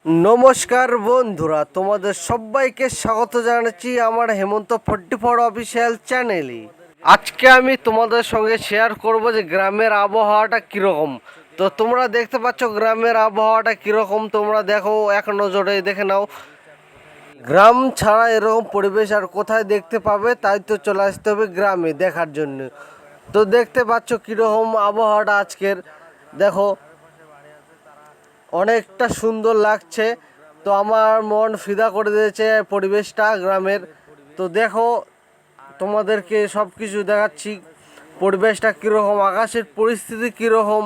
নমস্কার বন্ধুরা, তোমাদের সবাইকে স্বাগত জানাচ্ছি আমার হেমন্ত 44 অফিসিয়াল চ্যানেলে। আজকে আমি তোমাদের সঙ্গে শেয়ার করব যে গ্রামের আবহাওয়াটা কীরকম। তো তোমরা দেখতে পাচ্ছ গ্রামের আবহাওয়াটা কীরকম, তোমরা দেখো, এক নজরে দেখে নাও। গ্রাম ছাড়া এরকম পরিবেশ আর কোথায় দেখতে পাবে, তাই তো চলে আসতে হবে গ্রামে দেখার জন্য। তো দেখতে পাচ্ছ কীরকম আবহাওয়াটা আজকের, দেখো অনেকটা সুন্দর লাগছে। তো আমার মন ফিদা করে দিয়েছে পরিবেশটা গ্রামের। তো দেখো, তোমাদেরকে সব কিছু দেখাচ্ছি, পরিবেশটা কীরকম, আকাশের পরিস্থিতি কীরকম।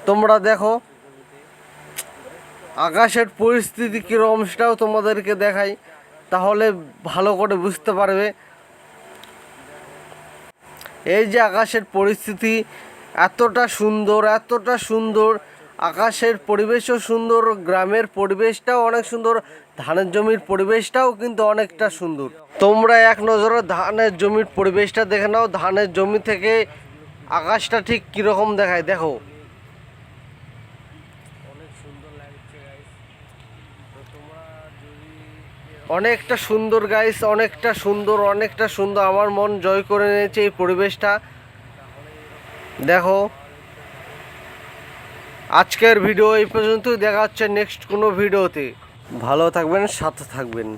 তোমরা দেখো আকাশের পরিস্থিতি কীরকম, সেটাও তোমাদেরকে দেখাই, তাহলে ভালো করে বুঝতে পারবে। এই যে আকাশের পরিস্থিতি এতটা সুন্দর, এতটা সুন্দর, আকাশের পরিবেশও সুন্দর, গ্রামের পরিবেশটাও অনেক সুন্দর, ধানের জমির পরিবেশটাও কিন্তু অনেকটা সুন্দর। তোমরা এক নজরে ধানের জমির পরিবেশটা দেখে নাও, ধানের জমি থেকে আকাশটা ঠিক কীরকম দেখায় দেখো। অনেকটা সুন্দর গাইস, অনেকটা সুন্দর, অনেকটা সুন্দর। আমার মন জয় করে নিয়েছে এই পরিবেশটা। দেখো, আজকের ভিডিও এই পর্যন্তই, দেখা হচ্ছে নেক্সট কোনো ভিডিওতে। ভালো থাকবেন, সাথে থাকবেন।